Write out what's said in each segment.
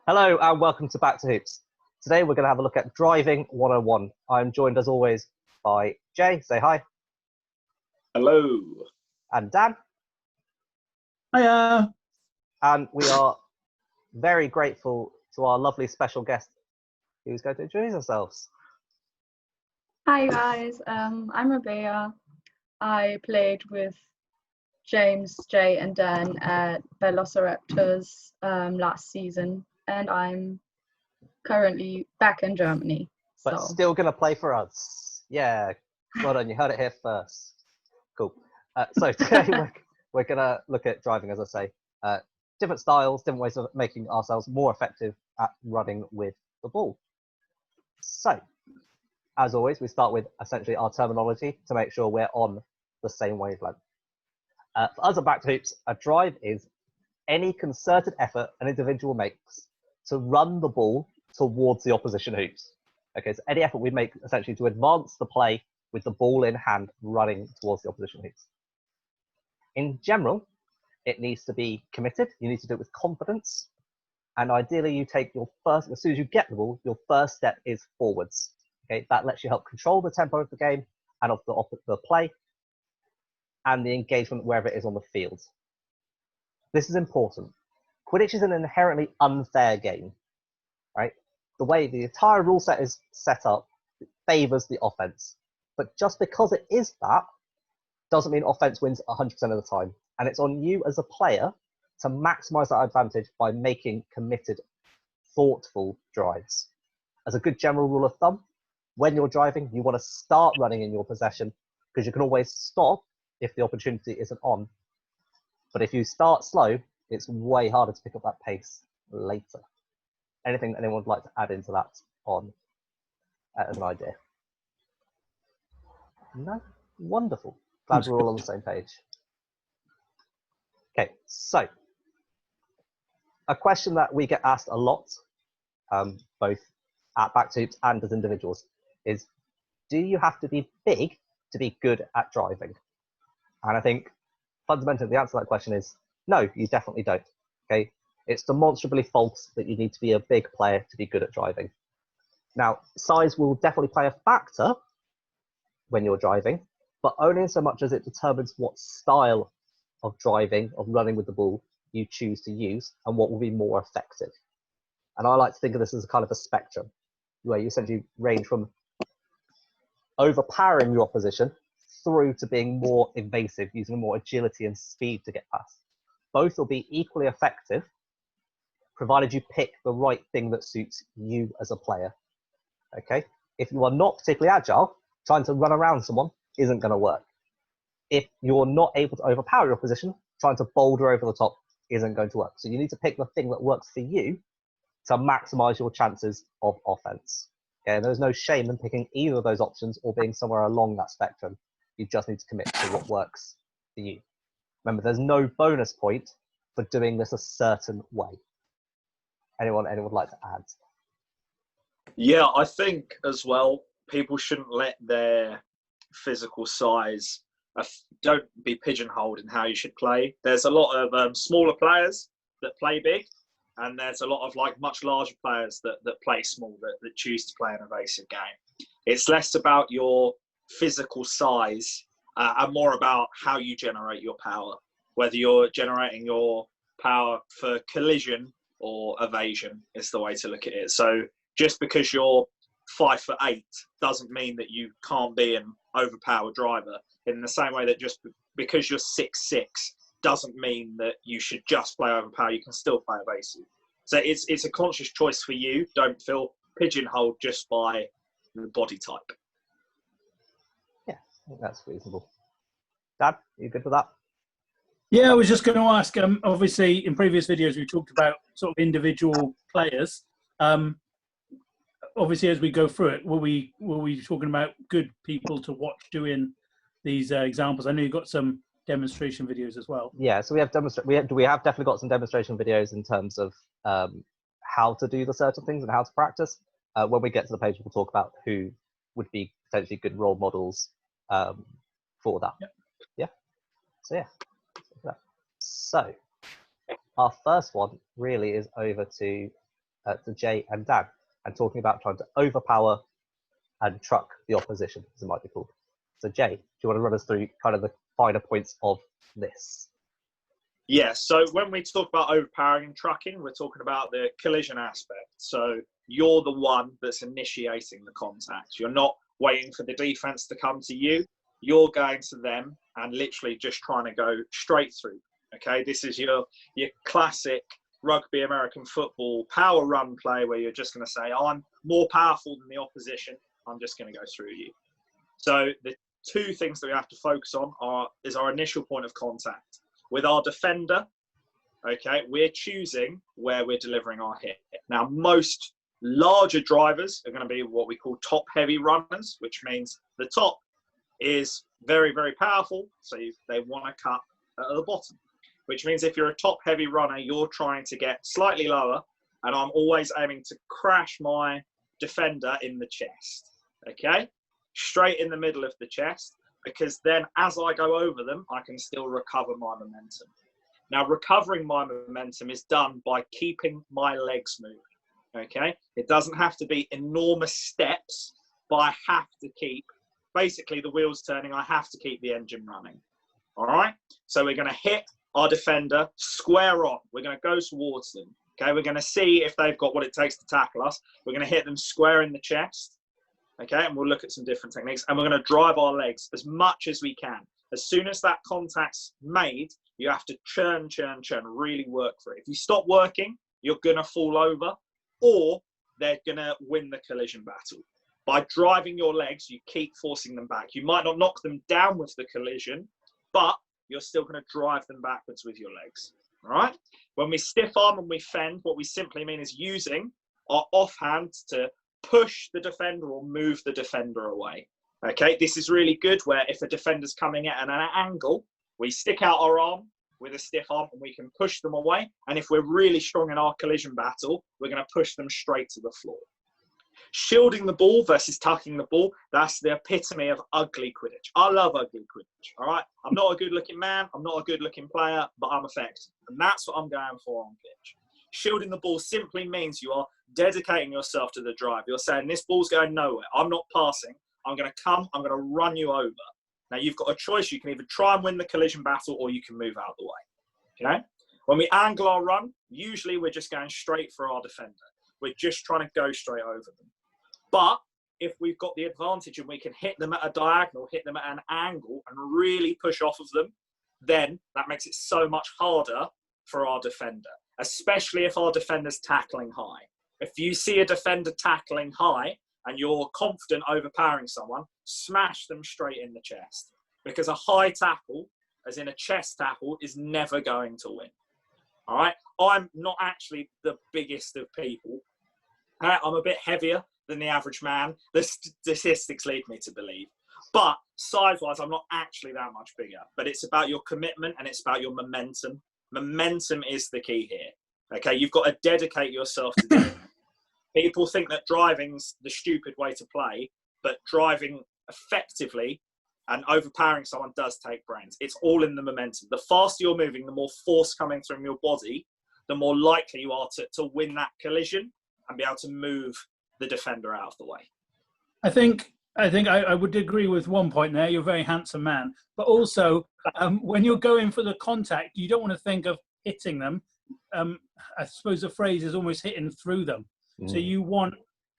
Hello and welcome to Back to Hoops. Today we're going to have a look at Driving 101. I'm joined as always by Jay, say hi. Hello. And Dan. Hiya. And we are very grateful to our lovely special guest who's going to introduce themselves. Hi guys, I'm Rabea. I played with James, Jay and Dan at Velociraptors last season, and I'm currently back in Germany. But still going to play for us. Yeah, well done, you heard it here first. Cool. So today we're going to look at driving, as I say. Different styles, different ways of making ourselves more effective at running with the ball. So, as always, we start with essentially our terminology to make sure we're on the same wavelength. For us at Back to Hoops, a drive is any concerted effort an individual makes to run the ball towards the opposition hoops. Okay, so any effort we make essentially to advance the play with the ball in hand running towards the opposition hoops. In general, it needs to be committed. You need to do it with confidence. And ideally, you take your first, as soon as you get the ball, your first step is forwards. Okay, that lets you help control the tempo of the game and of the play and the engagement wherever it is on the field. This is important. Quidditch is an inherently unfair game, right? The way the entire rule set is set up, it favours the offense. But just because it is that, doesn't mean offense wins 100% of the time. And it's on you as a player to maximise that advantage by making committed, thoughtful drives. As a good general rule of thumb, when you're driving, you want to start running in your possession because you can always stop if the opportunity isn't on. But if you start slow, it's way harder to pick up that pace later. Anything anyone would like to add into that on as an idea? No? Wonderful. Glad we're all on the same page. Okay, so a question that we get asked a lot, both at Back to Hoops and as individuals, is do you have to be big to be good at driving? And I think fundamentally the answer to that question is no, you definitely don't. Okay, it's demonstrably false that you need to be a big player to be good at driving. Now, size will definitely play a factor when you're driving, but only in so much as it determines what style of driving, of running with the ball, you choose to use and what will be more effective. And I like to think of this as a kind of a spectrum where you essentially range from overpowering your opposition through to being more evasive, using more agility and speed to get past. Both will be equally effective, provided you pick the right thing that suits you as a player. Okay? If you are not particularly agile, trying to run around someone isn't going to work. If you're not able to overpower your opposition, trying to boulder over the top isn't going to work. So you need to pick the thing that works for you to maximize your chances of offense. Okay? And there's no shame in picking either of those options or being somewhere along that spectrum. You just need to commit to what works for you. Remember, there's no bonus point for doing this a certain way. Anyone would like to add? Yeah, I think as well, people shouldn't let their physical size, don't be pigeonholed in how you should play. There's a lot of smaller players that play big, and there's a lot of much larger players that play small, that choose to play an evasive game. It's less about your physical size and more about how you generate your power, whether you're generating your power for collision or evasion is the way to look at it. So just because you're 5'8" doesn't mean that you can't be an overpowered driver, in the same way that just because you're 6'6" doesn't mean that you should just play overpower. You can still play evasive. So it's a conscious choice for you. Don't feel pigeonholed just by the body type. Yeah, I think that's reasonable. Dad, are you good with that? Yeah, I was just going to ask, obviously in previous videos we talked about sort of individual players. Obviously as we go through it, were we talking about good people to watch doing these examples? I know you've got some demonstration videos as well. Yeah, so we have definitely got some demonstration videos in terms of how to do the certain things and how to practice. When we get to the page, we'll talk about who would be potentially good role models for that. Yep. Yeah. So yeah. So our first one really is over to Jay and Dan, and talking about trying to overpower and truck the opposition, as it might be called. So Jay, do you want to run us through kind of the finer points of this? Yeah, so when we talk about overpowering and trucking, we're talking about the collision aspect. So you're the one that's initiating the contact. You're not waiting for the defense to come to you. You're going to them and literally just trying to go straight through. Okay, this is your classic rugby American football power run play where you're just going to say, I'm more powerful than the opposition. I'm just going to go through you. So the two things that we have to focus on is our initial point of contact. With our defender, okay, we're choosing where we're delivering our hit. Now, most larger drivers are going to be what we call top-heavy runners, which means the top is very, very powerful, so they want to cut at the bottom, which means if you're a top-heavy runner, you're trying to get slightly lower, and I'm always aiming to crash my defender in the chest, okay? Straight in the middle of the chest, because then as I go over them, I can still recover my momentum. Now, recovering my momentum is done by keeping my legs moving, okay? It doesn't have to be enormous steps, but I have to keep, basically the wheels turning, I have to keep the engine running, all right? So we're going to hit our defender square on. We're going to go towards them, okay? We're going to see if they've got what it takes to tackle us. We're going to hit them square in the chest. Okay, and we'll look at some different techniques, and we're going to drive our legs as much as we can. As soon as that contact's made, you have to churn, really work for it. If you stop working, you're going to fall over, or they're going to win the collision battle. By driving your legs, you keep forcing them back. You might not knock them down with the collision, but you're still going to drive them backwards with your legs. All right? When we stiff arm and we fend, what we simply mean is using our offhand to push the defender or move the defender away. Okay, this is really good where if a defender's coming at an angle, we stick out our arm with a stiff arm and we can push them away. And if we're really strong in our collision battle, we're going to push them straight to the floor. Shielding the ball versus tucking the ball, that's the epitome of ugly Quidditch. I love ugly Quidditch, all right? I'm not a good-looking man, I'm not a good-looking player, but I'm effective. And that's what I'm going for on pitch. Shielding the ball simply means you are dedicating yourself to the drive. You're saying, this ball's going nowhere. I'm not passing. I'm going to come. I'm going to run you over. Now, you've got a choice. You can either try and win the collision battle or you can move out of the way. Okay? When we angle our run, usually we're just going straight for our defender. We're just trying to go straight over them. But if we've got the advantage and we can hit them at a diagonal, hit them at an angle and really push off of them, then that makes it so much harder for our defender, especially if our defender's tackling high. If you see a defender tackling high and you're confident overpowering someone, smash them straight in the chest. Because a high tackle, as in a chest tackle, is never going to win. All right? I'm not actually the biggest of people. I'm a bit heavier than the average man. The statistics lead me to believe. But size-wise, I'm not actually that much bigger. But it's about your commitment and it's about your momentum. Momentum is the key here. Okay, you've got to dedicate yourself to doing it. People think that driving's the stupid way to play, but driving effectively and overpowering someone does take brains. It's all in the momentum. The faster you're moving, the more force coming through your body, the more likely you are to win that collision and be able to move the defender out of the way. I think I would agree with one point there. You're a very handsome man, but also when you're going for the contact, you don't want to think of hitting them. I suppose the phrase is almost hitting through them. So you want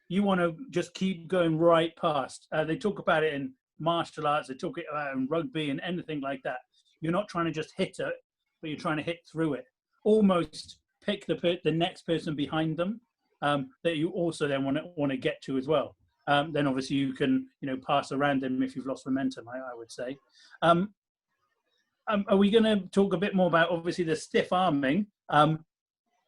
to just keep going right past. They talk about it in martial arts. They talk about it in rugby and anything like that. You're not trying to just hit it, but you're trying to hit through it. Almost pick the next person behind them that you also then want to get to as well. Then obviously you can pass around them if you've lost momentum. I would say. Are we going to talk a bit more about obviously the stiff arming?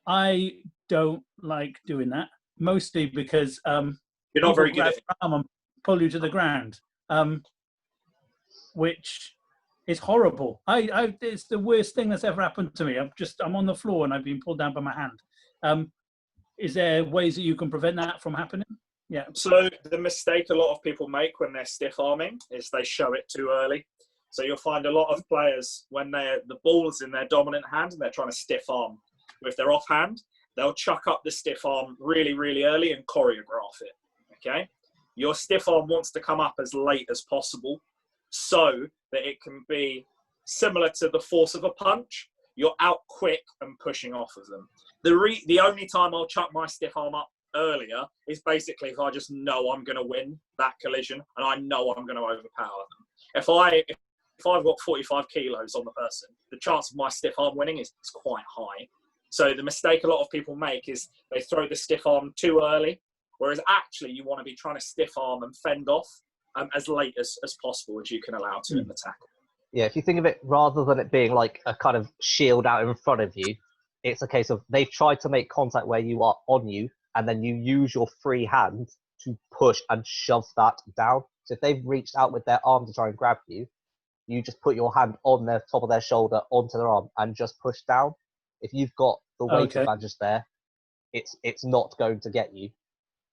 I don't like doing that, mostly because you're not very good at it. Arm and pull you to the ground, which is horrible. It's the worst thing that's ever happened to me. I'm on the floor and I've been pulled down by my hand. Is there ways that you can prevent that from happening? Yeah. So the mistake a lot of people make when they're stiff arming is they show it too early. So you'll find a lot of players when the ball's in their dominant hand and they're trying to stiff arm with their offhand, they'll chuck up the stiff arm really, really early and choreograph it. Okay, your stiff arm wants to come up as late as possible so that it can be similar to the force of a punch. You're out quick and pushing off of them. The only time I'll chuck my stiff arm up earlier is basically if I just know I'm going to win that collision and I know I'm going to overpower them. If I've got 45 kilos on the person, the chance of my stiff arm winning is quite high. So the mistake a lot of people make is they throw the stiff arm too early, whereas actually you want to be trying to stiff arm and fend off as late as possible as you can allow to in the tackle. Yeah, if you think of it, rather than it being like a kind of shield out in front of you, it's a case of they've tried to make contact where you are on you, and then you use your free hand to push and shove that down. So if they've reached out with their arm to try and grab you, you just put your hand on the top of their shoulder onto their arm and just push down. If you've got the weight advantage there, it's not going to get you.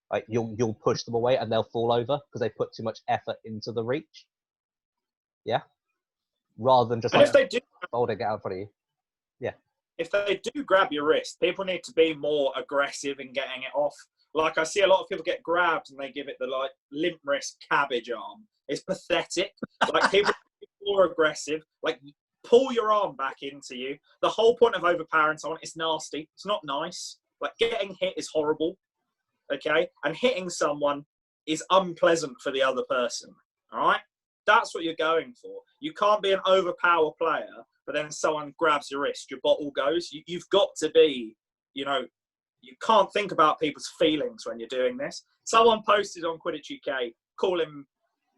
Like you'll push them away and they'll fall over because they put too much effort into the reach. Yeah. Rather than just and if they do holding it out in front of you. Yeah. If they do grab your wrist, people need to be more aggressive in getting it off. Like I see a lot of people get grabbed and they give it the like limp wrist cabbage arm. It's pathetic. Like people be more aggressive. Like pull your arm back into you. The whole point of overpowering someone is nasty. It's not nice. Like getting hit is horrible. Okay, and hitting someone is unpleasant for the other person. All right, that's what you're going for. You can't be an overpower player, but then someone grabs your wrist, your bottle goes. You've got to be, you can't think about people's feelings when you're doing this. Someone posted on Quidditch UK calling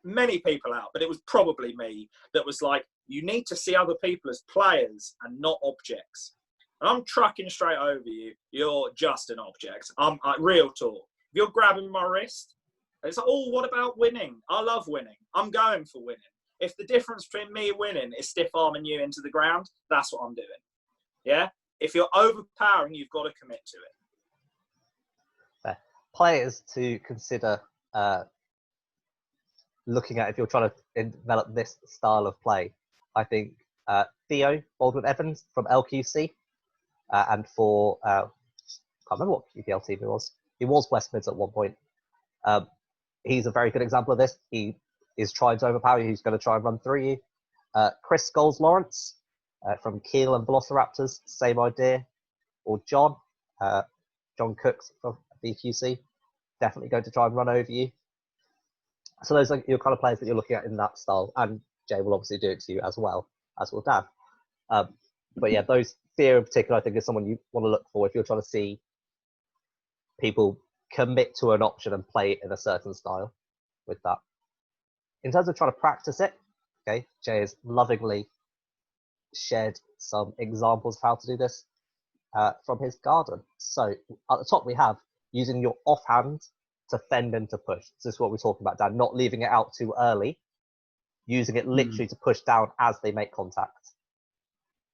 many people out, but it was probably me, that was like, you need to see other people as players and not objects. And I'm trucking straight over you. You're just an object. I'm real talk. If you're grabbing my wrist, it's like, oh, what about winning? I love winning. I'm going for winning. If the difference between me winning is stiff arming you into the ground, that's what I'm doing. Yeah? If you're overpowering, you've got to commit to it. Players to consider looking at if you're trying to develop this style of play. I think Theo Baldwin-Evans from LQC. And for, I can't remember what QPL team he was. He was West Mids at one point. He's a very good example of this. He is trying to overpower you. He's going to try and run through you. Chris Scholes-Lawrence from Kiel and Velociraptors, same idea. Or John Cooks from BQC, definitely going to try and run over you. So those are your kind of players that you're looking at in that style. And Jay will obviously do it to you as well, as will Dan. But yeah, those Theo in particular, I think, is someone you want to look for if you're trying to see people commit to an option and play it in a certain style with that. In terms of trying to practice it, okay, Jay has lovingly shared some examples of how to do this from his garden. So at the top we have using your offhand to fend and to push. So this is what we're talking about, Dan, not leaving it out too early, using it literally to push down as they make contact.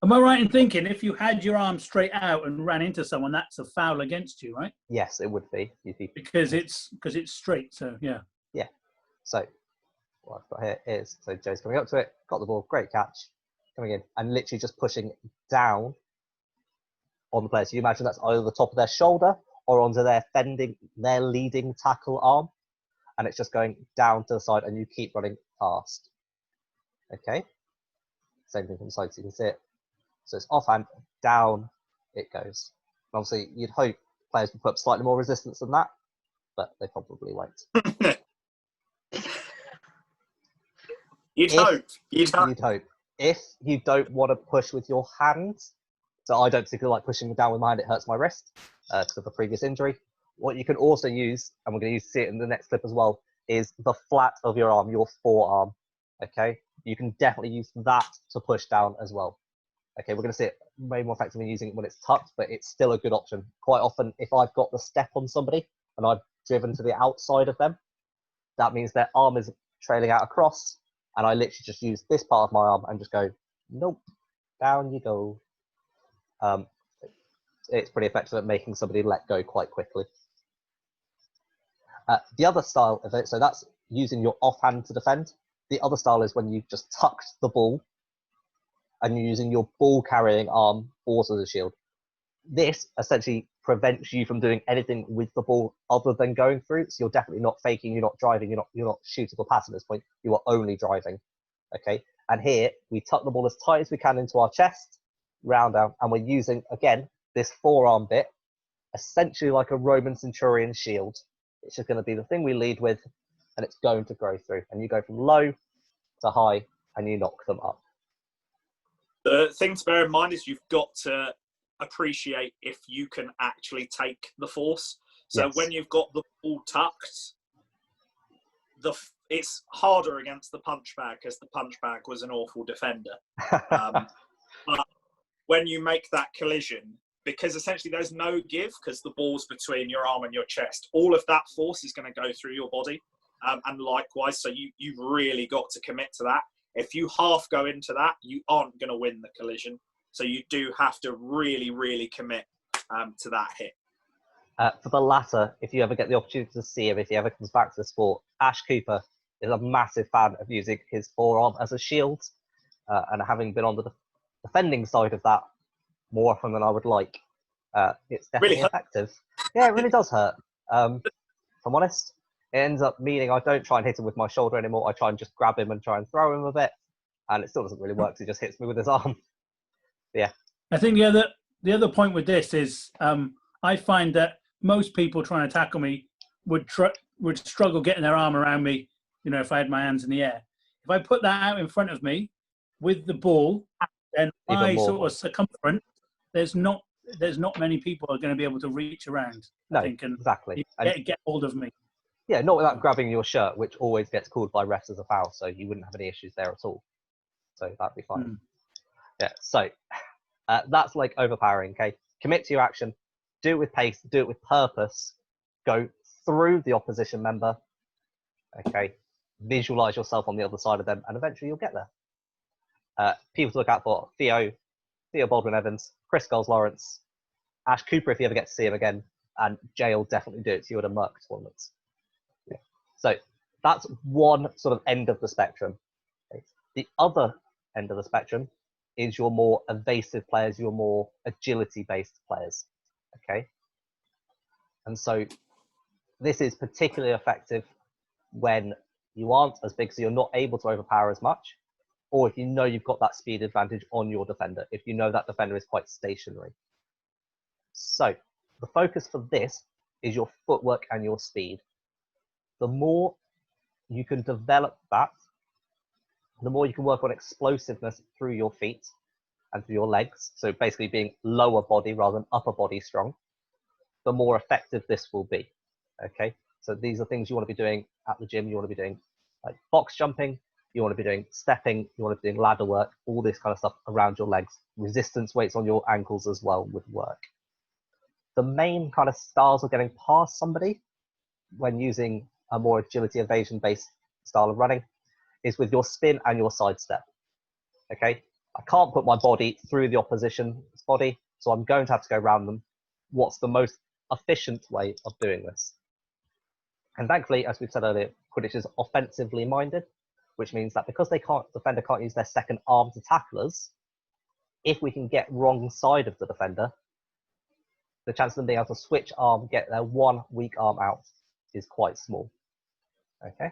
Am I right in thinking if you had your arm straight out and ran into someone, that's a foul against you, right? Yes, it would be. Because it's straight, so yeah. Yeah. So what I've got here is, so Joe's coming up to it, got the ball, great catch, coming in, and literally just pushing down on the player. So you imagine that's either the top of their shoulder or onto their leading tackle arm, and it's just going down to the side, and you keep running past. Okay. Same thing from the side, so you can see it. So it's offhand, down it goes. And obviously, you'd hope players would put up slightly more resistance than that, but they probably won't. You'd hope. You'd hope. If you don't want to push with your hands, so I don't particularly like pushing down with my hand, it hurts my wrist because of a previous injury. What you can also use, and we're going to see it in the next clip as well, is the flat of your arm, your forearm. Okay? You can definitely use that to push down as well. Okay, we're going to see it way more effectively using it when it's tucked, but it's still a good option. Quite often, if I've got the step on somebody and I've driven to the outside of them, that means their arm is trailing out across, and I literally just use this part of my arm and just go, nope, down you go. It's pretty effective at making somebody let go quite quickly. The other style of it, so that's using your offhand to defend. The other style is when you've just tucked the ball and you're using your ball carrying arm also as a shield. this essentially prevents you from doing anything with the ball other than going through. So you're definitely not faking, you're not driving, you're not shooting or passing at this point. You are only driving. Okay. And here we tuck the ball as tight as we can into our chest, round down, and we're using again this forearm bit, essentially like a Roman centurion shield. It's just going to be the thing we lead with, and it's going to go through. And you go from low to high, and you knock them up. The thing to bear in mind is you've got to appreciate if you can actually take the force. So Yes. when you've got the ball tucked, it's harder against the punch bag because the punch bag was an awful defender. But when you make that collision, because essentially there's no give because the ball's between your arm and your chest, all of that force is going to go through your body. And likewise, so you've really got to commit to that. If you half go into that, you aren't going to win the collision. So you do have to really, really commit to that hit. For the latter, if you ever get the opportunity to see him, if he ever comes back to the sport, Ash Cooper is a massive fan of using his forearm as a shield. And having been on the defending side of that more often than I would like, it's definitely Really effective. Yeah, it really does hurt. If I'm honest, it ends up meaning I don't try and hit him with my shoulder anymore. I try and just grab him and try and throw him a bit. And it still doesn't really work. He just hits me with his arm. Yeah. I think the other point with this is I find that most people trying to tackle me would struggle getting their arm around me, you know, if I had my hands in the air. If I put that out in front of me with the ball, then my sort of circumference, there's not many people are going to be able to reach around. No, I think, and exactly. Get hold of me. Yeah, not without grabbing your shirt, which always gets called by refs as a foul, so you wouldn't have any issues there at all. So that'd be fine. Yeah, so that's like overpowering, okay? Commit to your action, do it with pace, do it with purpose, go through the opposition member, okay? Visualize yourself on the other side of them, and eventually you'll get there. People to look out for: Theo Baldwin-Evans, Chris Scholes-Lawrence, Ash Cooper if you ever get to see him again, and Jay will definitely do it to you at a Merc tournament. Yeah. So that's one sort of end of the spectrum. Okay. The other end of the spectrum is your more evasive players, your more agility-based players. Okay. And so this is particularly effective when you aren't as big, so you're not able to overpower as much, or if you know you've got that speed advantage on your defender, if you know that defender is quite stationary. So the focus for this is your footwork and your speed. The more you can develop that, the more you can work on explosiveness through your feet and through your legs, so basically being lower body rather than upper body strong, the more effective this will be. Okay, so these are things you want to be doing at the gym. You want to be doing like box jumping, you want to be doing stepping, you want to be doing ladder work, all this kind of stuff around your legs. Resistance weights on your ankles as well would work. The main kind of styles of getting past somebody when using a more agility evasion based style of running is with your spin and your sidestep. Okay, I can't put my body through the opposition's body, so I'm going to have to go around them. What's the most efficient way of doing this? And thankfully, as we've said earlier, Quidditch is offensively minded, which means that because the defender can't use their second arm to tackle us, if we can get wrong side of the defender, the chance of them being able to switch arm, get their one weak arm out is quite small. Okay.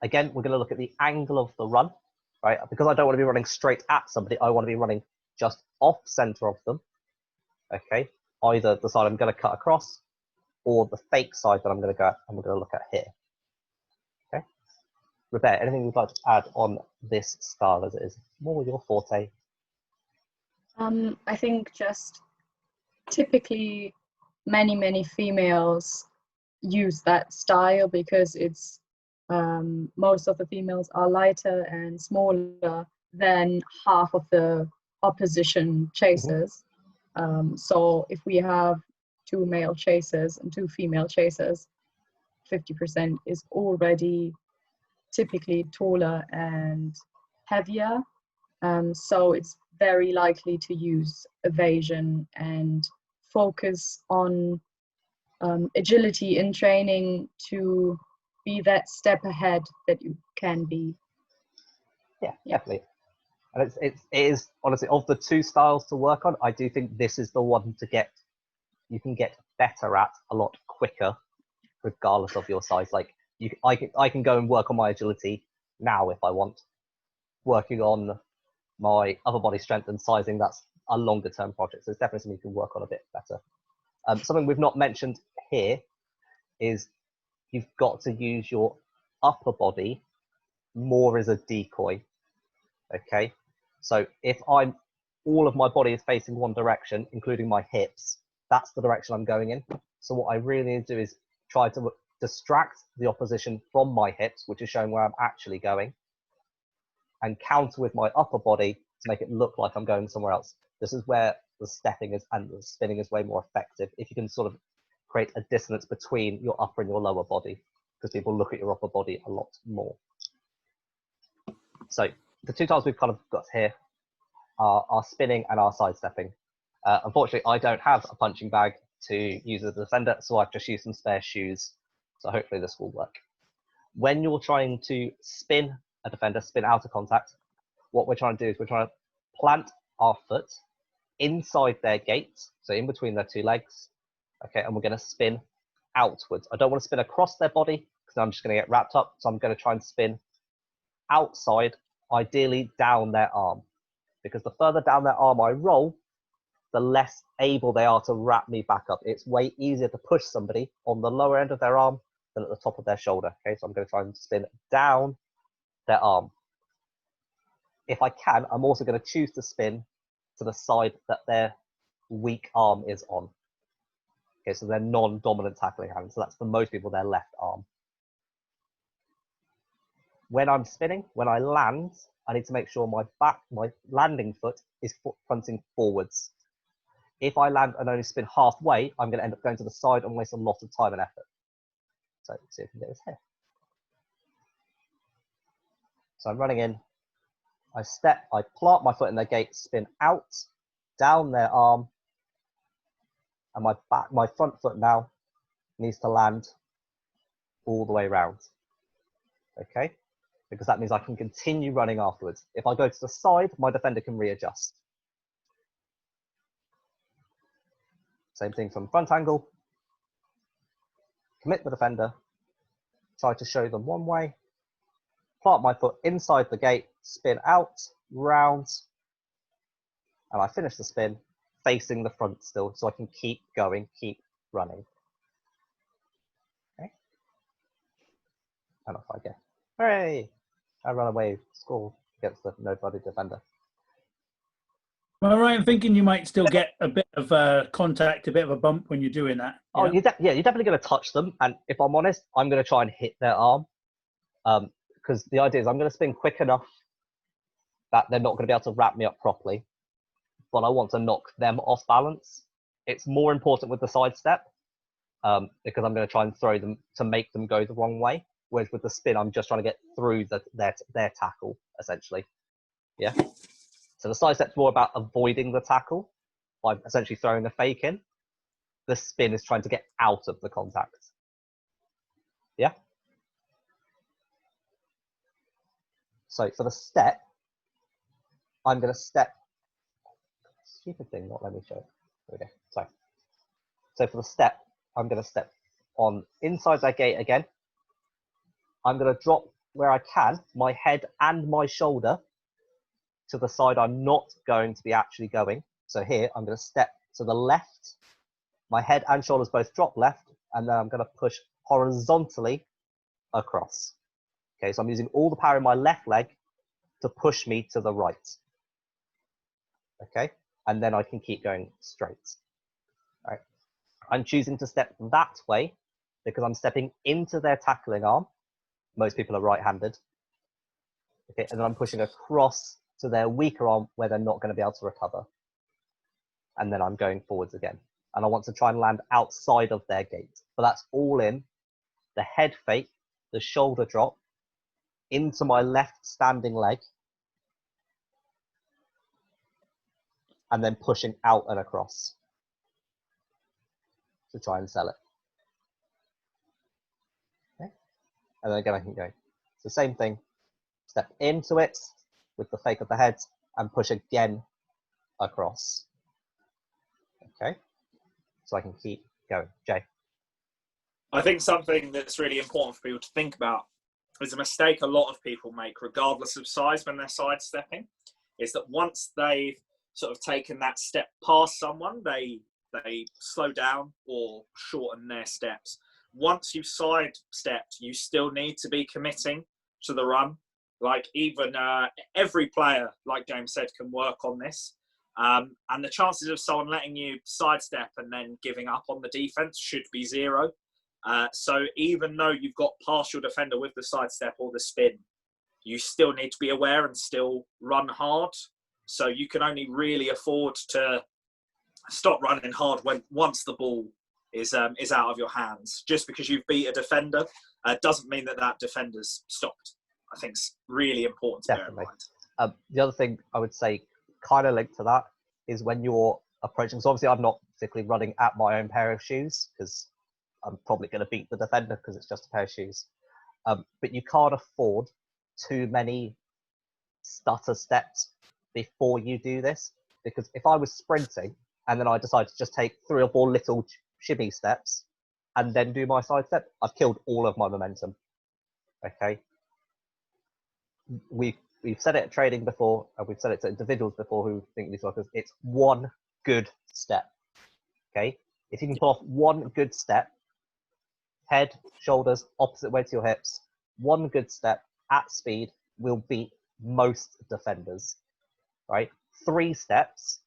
Again, we're going to look at the angle of the run, right? Because I don't want to be running straight at somebody, I want to be running just off center of them. Okay. Either the side I'm going to cut across or the fake side that I'm going to go at, and we're going to look at here. Okay. Rabea, anything you'd like to add on this style as it is more your forte? I think just typically many females use that style because it's most of the females are lighter and smaller than half of the opposition chasers. So if we have 2 male chasers and 2 female chasers, 50% is already typically taller and heavier. So it's very likely to use evasion and focus on agility in training to be that step ahead that you can be. Yeah, definitely. And it is honestly, of the two styles to work on, I do think this is the one to get, you can get better at a lot quicker, regardless of your size. Like I can go and work on my agility now if I want. Working on my upper body strength and sizing, that's a longer term project. So it's definitely something you can work on a bit better. Something we've not mentioned here is you've got to use your upper body more as a decoy. Okay, so if all of my body is facing one direction, including my hips, that's the direction I'm going in. So what I really need to do is try to distract the opposition from my hips, which is showing where I'm actually going, and counter with my upper body to make it look like I'm going somewhere else. This is where the stepping is and the spinning is way more effective. If you can sort of create a dissonance between your upper and your lower body, because people look at your upper body a lot more. So the two tiles we've kind of got here are our spinning and our sidestepping. Unfortunately, I don't have a punching bag to use as a defender, so I've just used some spare shoes. So hopefully this will work. When you're trying to spin a defender, spin out of contact, what we're trying to do is we're trying to plant our foot inside their gate, so in between their two legs, okay, and we're going to spin outwards. I don't want to spin across their body because I'm just going to get wrapped up, so I'm going to try and spin outside, ideally down their arm, because the further down their arm I roll, the less able they are to wrap me back up. It's way easier to push somebody on the lower end of their arm than at the top of their shoulder. Okay, so I'm going to try and spin down their arm. If I can, I'm also going to choose to spin to the side that their weak arm is on. Okay, so they're non-dominant tackling hand. So that's for most people their left arm. When I'm spinning, when I land, I need to make sure my landing foot is fronting forwards. If I land and only spin halfway, I'm going to end up going to the side and waste a lot of time and effort. So let's see if we can get this here. So I'm running in, I step, I plant my foot in their gate, spin out, down their arm, and my front foot now needs to land all the way around. Okay, because that means I can continue running afterwards. If I go to the side, my defender can readjust. Same thing from front angle. Commit the defender, try to show them one way, plant my foot inside the gate, spin out, round, and I finish the spin facing the front still, so I can keep going, keep running. Okay. And off I go. Hooray! I run away, score against the nobody defender. Am I right in thinking you might still get a bit of contact, a bit of a bump when you're doing that? Oh, you're definitely going to touch them, and if I'm honest, I'm going to try and hit their arm, because the idea is I'm going to spin quick enough that they're not going to be able to wrap me up properly, but I want to knock them off balance. It's more important with the sidestep, because I'm going to try and throw them to make them go the wrong way, whereas with the spin, I'm just trying to get through their tackle, essentially. Yeah. So the sidestep's more about avoiding the tackle by essentially throwing a fake in. The spin is trying to get out of the contact. Yeah? So for the step, I'm going to step. Stupid thing, not let me show it. There we go. So for the step, I'm going to step on inside that gate again. I'm going to drop where I can my head and my shoulder to the side I'm not going to be actually going. So here, I'm going to step to the left. My head and shoulders both drop left, and then I'm going to push horizontally across. Okay, so I'm using all the power in my left leg to push me to the right. Okay, and then I can keep going straight. All right. I'm choosing to step that way because I'm stepping into their tackling arm. Most people are right-handed. Okay, and then I'm pushing across to their weaker arm where they're not going to be able to recover. And then I'm going forwards again. And I want to try and land outside of their gate. But that's all in the head fake, the shoulder drop, into my left standing leg, and then pushing out and across to try and sell it. Okay. And then again, I can go. So same thing, step into it with the fake of the head, and push again across. Okay, so I can keep going. Jay. I think something that's really important for people to think about is a mistake a lot of people make, regardless of size, when they're sidestepping, is that once they've sort of taken that step past someone, they slow down or shorten their steps. Once you've sidestepped, you still need to be committing to the run. Like even every player, like James said, can work on this. And the chances of someone letting you sidestep and then giving up on the defense should be zero. So even though you've got past your defender with the sidestep or the spin, you still need to be aware and still run hard. So you can only really afford to stop running hard once the ball is out of your hands. Just because you've beat a defender doesn't mean that defender's stopped. I think it's really important to bear in mind. The other thing I would say, kind of linked to that, is when you're approaching. So obviously, I'm not particularly running at my own pair of shoes because I'm probably going to beat the defender because it's just a pair of shoes. But you can't afford too many stutter steps before you do this, because if I was sprinting and then I decide to just take 3 or 4 little shimmy steps and then do my side step, I've killed all of my momentum. Okay. We've said it at trading before, and we've said it to individuals before who think these workers. It's one good step. Okay. If you can pull off one good step, head, shoulders, opposite way to your hips, one good step at speed will beat most defenders, right? 3 steps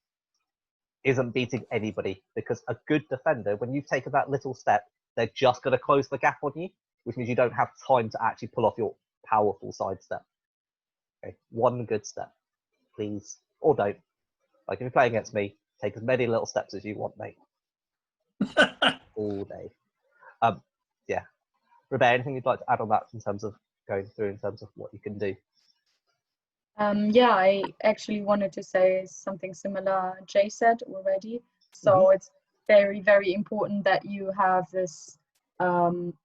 isn't beating anybody, because a good defender, when you've taken that little step, they're just going to close the gap on you, which means you don't have time to actually pull off your powerful side step. Okay, one good step, please, or don't. Like if you're playing against me, take as many little steps as you want, mate. All day. Yeah. Rabea, anything you'd like to add on that in terms of going through, in terms of what you can do? Yeah, I actually wanted to say something similar Jay said already. So it's very, very important that you have this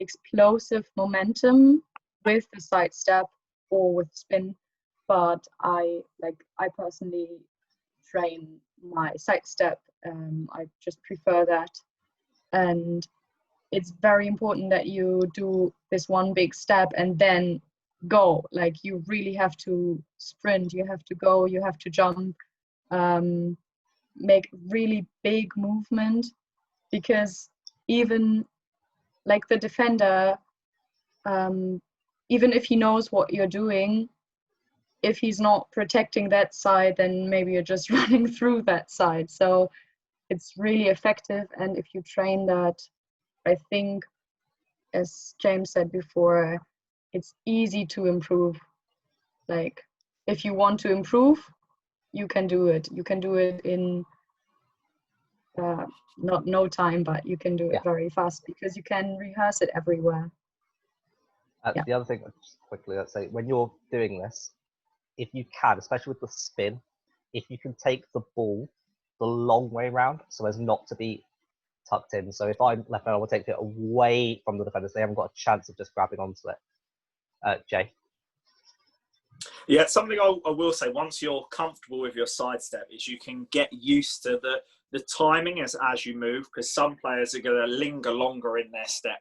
explosive momentum with the side step or with spin. But I personally train my side step. I just prefer that. And it's very important that you do this one big step and then go. Like you really have to sprint, you have to go, you have to jump, make really big movement, because even like the defender, even if he knows what you're doing, if he's not protecting that side, then maybe you're just running through that side. So it's really effective, and if you train that, I think, as James said before, it's easy to improve. Like, if you want to improve, you can do it. You can do it in not no time, but you can do it very fast because you can rehearse it everywhere. The other thing, just quickly, let's say, when you're doing this, if you can, especially with the spin, if you can take the ball the long way round so as not to be tucked in. So if I'm left hand, I will take it away from the defenders. They haven't got a chance of just grabbing onto it. Jay? Yeah, something I will say, once you're comfortable with your sidestep, is you can get used to the timing as you move, because some players are going to linger longer in their step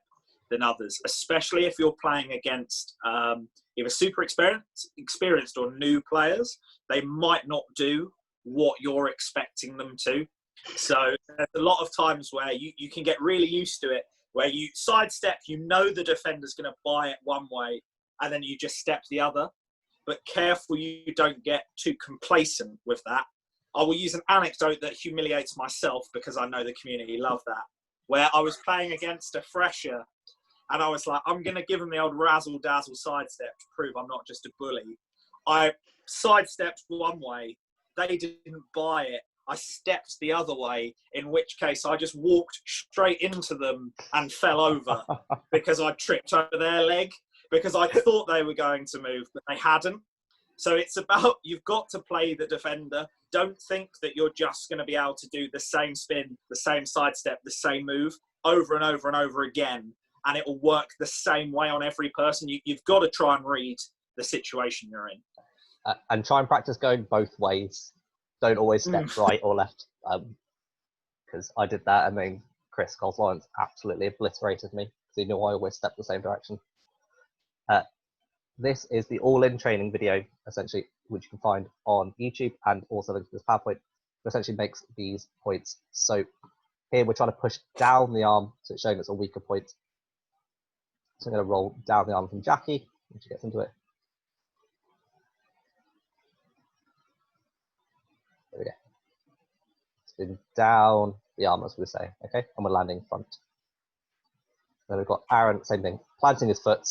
than others, especially if you're playing against either super experienced or new players. They might not do what you're expecting them to. So there's a lot of times where you can get really used to it, where you sidestep, you know the defender's going to buy it one way, and then you just step the other. But careful you don't get too complacent with that. I will use an anecdote that humiliates myself because I know the community love that, where I was playing against a fresher and I was like, I'm going to give him the old razzle-dazzle sidestep to prove I'm not just a bully. I sidestepped one way, they didn't buy it. I stepped the other way, in which case I just walked straight into them and fell over because I tripped over their leg, because I thought they were going to move, but they hadn't. So it's about, you've got to play the defender. Don't think that you're just going to be able to do the same spin, the same sidestep, the same move over and over and over again, and it will work the same way on every person. You've got to try and read the situation you're in. And try and practice going both ways. Don't always step right or left, because I did that, and then Chris Lawrence absolutely obliterated me because he knew I always stepped the same direction. This is the all-in training video, essentially, which you can find on YouTube and also links to this PowerPoint. It essentially makes these points. So here we're trying to push down the arm, so it's showing it's a weaker point. So I'm going to roll down the arm from Jackie when she gets into it. There we go. Spin down the arm, as we say, okay? And we're landing front. Then we've got Aaron, same thing, planting his foot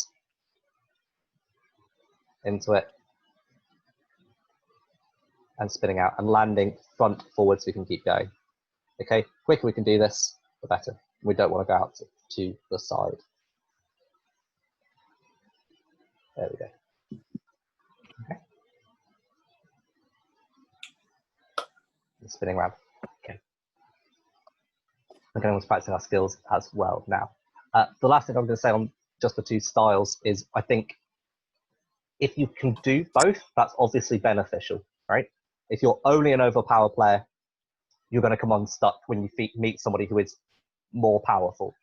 into it and spinning out and landing front forward so we can keep going. Okay, quicker we can do this, the better. We don't want to go out to the side. There we go. Okay. And spinning around. Okay. Okay, let's practice our skills as well now. The last thing I'm going to say on just the two styles is I think if you can do both, that's obviously beneficial, right? If you're only an overpower player, you're going to come unstuck when you meet somebody who is more powerful.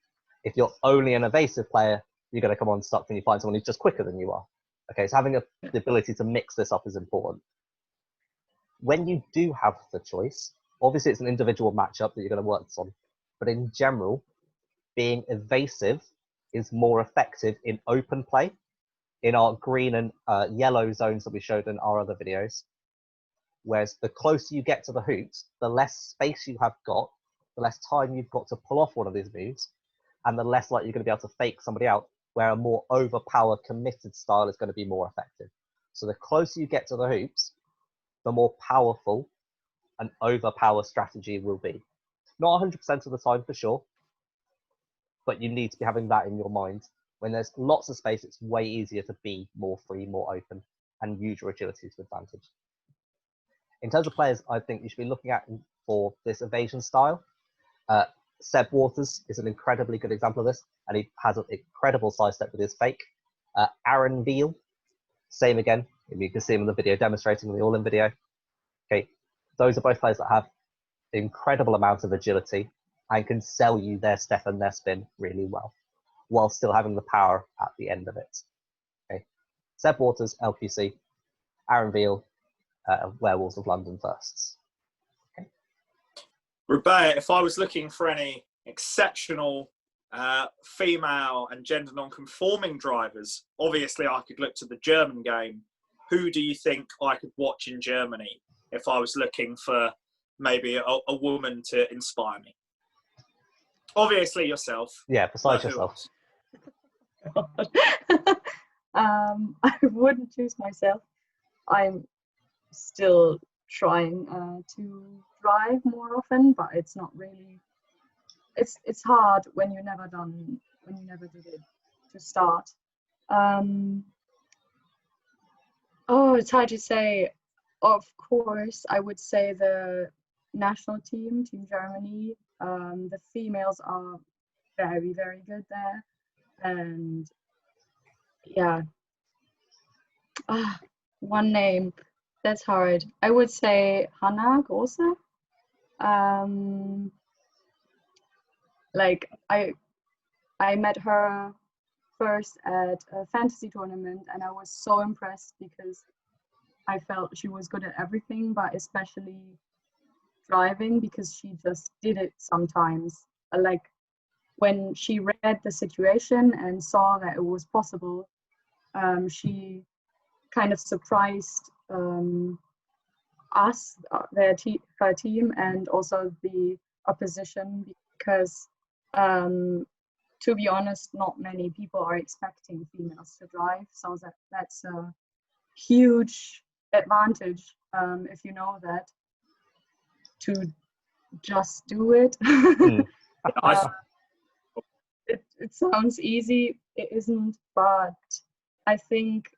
If you're only an evasive player, you're going to come unstuck when you find someone who's just quicker than you are. Okay, so having the ability to mix this up is important. When you do have the choice, obviously it's an individual matchup that you're going to work on, but in general, being evasive is more effective in open play, in our green and yellow zones that we showed in our other videos. Whereas the closer you get to the hoops, the less space you have got, the less time you've got to pull off one of these moves, and the less likely you're going to be able to fake somebody out, where a more overpower committed style is going to be more effective. So the closer you get to the hoops, the more powerful an overpower strategy will be. Not 100% of the time for sure, but you need to be having that in your mind. When there's lots of space, it's way easier to be more free, more open, and use your agility to advantage. In terms of players, I think you should be looking at for this evasion style. Seb Waters is an incredibly good example of this, and he has an incredible sidestep with his fake. Aaron Veal, same again. You can see him in the video demonstrating the all-in video. Okay, those are both players that have incredible amounts of agility and can sell you their step and their spin really well, while still having the power at the end of it. Okay, Seb Waters, LQC, Aaron Veal, Werewolves of London firsts. Okay. Rabea, if I was looking for any exceptional female and gender non-conforming drivers, obviously I could look to the German game. Who do you think I could watch in Germany if I was looking for maybe a woman to inspire me? Obviously yourself. Yeah, besides yourself. I wouldn't choose myself. I'm still trying to drive more often, but it's not really. It's hard when you never did it to start. Oh, it's hard to say. Of course, I would say the national team, Team Germany. The females are very, very good there, and yeah. One name. That's hard. I would say Hannah Grosse. Like I met her first at a fantasy tournament, and I was so impressed because I felt she was good at everything, but especially driving, because she just did it sometimes. Like when she read the situation and saw that it was possible, she kind of surprised us, her team, and also the opposition, because to be honest, not many people are expecting females to drive, so that's a huge advantage, if you know that, to just do it. It sounds easy, it isn't, but I think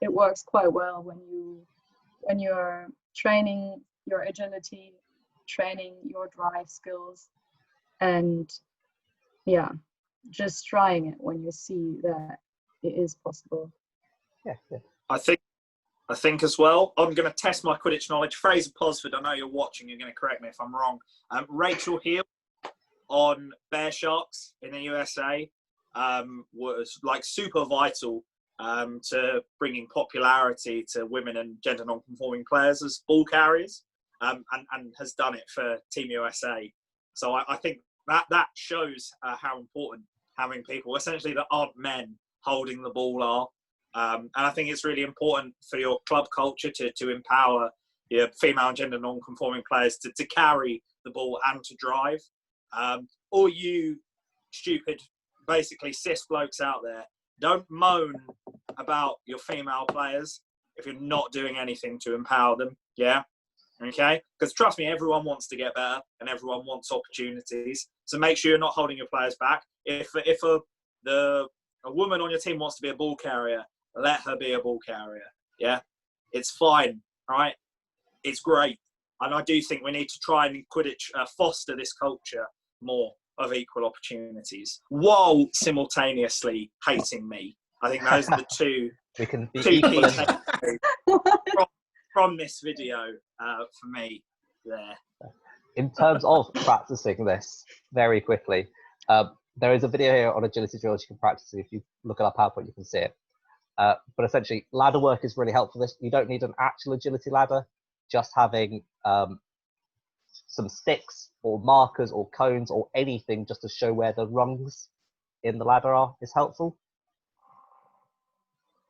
it works quite well when you're training your agility, training your drive skills, and yeah, just trying it when you see that it is possible. Yeah. I think I think as well, I'm going to test my Quidditch knowledge. Fraser Posford, I know you're watching, you're going to correct me if I'm wrong. Rachel Hill on Bear Sharks in the USA was like super vital to bringing popularity to women and gender non-conforming players as ball carriers, and has done it for Team USA. So I think that shows how important having people essentially that aren't men holding the ball are. And I think it's really important for your club culture to empower your female and gender non-conforming players to carry the ball and to drive. All you stupid, basically cis blokes out there, don't moan about your female players if you're not doing anything to empower them. Yeah, okay? Because trust me, everyone wants to get better and everyone wants opportunities. So make sure you're not holding your players back. If a woman on your team wants to be a ball carrier, let her be a ball carrier. Yeah, it's fine. All right, it's great, and I do think we need to try and Quidditch foster this culture more of equal opportunities, while simultaneously hating me. I think those are the two We can be key equal. takeaways from this video for me. There. In terms of practicing this, very quickly, there is a video here on agility drills you can practice. If you look at our PowerPoint, you can see it. But essentially, ladder work is really helpful for this. You don't need an actual agility ladder. Just having some sticks or markers or cones or anything just to show where the rungs in the ladder are is helpful.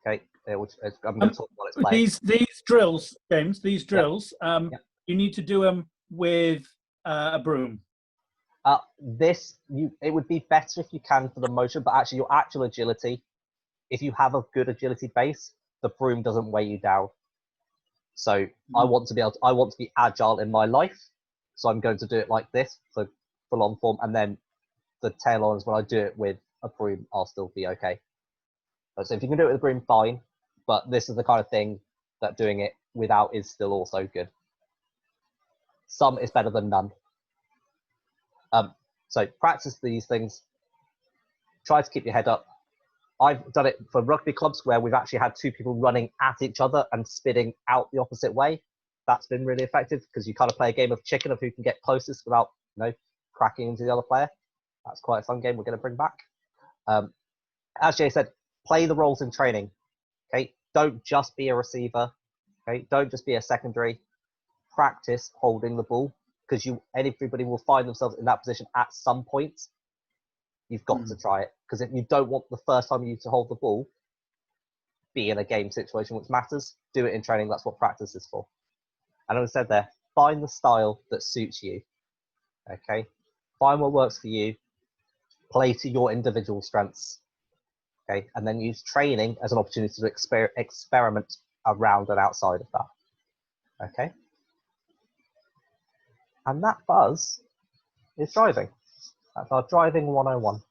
Okay, I'm going to talk while it's playing. These drills, James, you need to do them with a broom. It would be better if you can for the motion, but actually your actual agility, if you have a good agility base, the broom doesn't weigh you down. So I want to be agile in my life. So I'm going to do it like this for long form, and then the tail ons, when I do it with a broom, I'll still be okay. So if you can do it with a broom, fine. But this is the kind of thing that doing it without is still also good. Some is better than none. So practice these things. Try to keep your head up. I've done it for rugby clubs where we've actually had two people running at each other and spitting out the opposite way. That's been really effective because you kind of play a game of chicken of who can get closest without, cracking into the other player. That's quite a fun game we're going to bring back. As Jay said, play the roles in training. Okay, don't just be a receiver. Okay, don't just be a secondary. Practice holding the ball because everybody will find themselves in that position at some point. You've got to try it because if you don't want the first time you to hold the ball be in a game situation which matters, do it in training. That's what practice is for. And as I said there, find the style that suits you. Okay, find what works for you. Play to your individual strengths. Okay, and then use training as an opportunity to experiment around and outside of that. Okay, and that buzz is driving. That's our driving 101.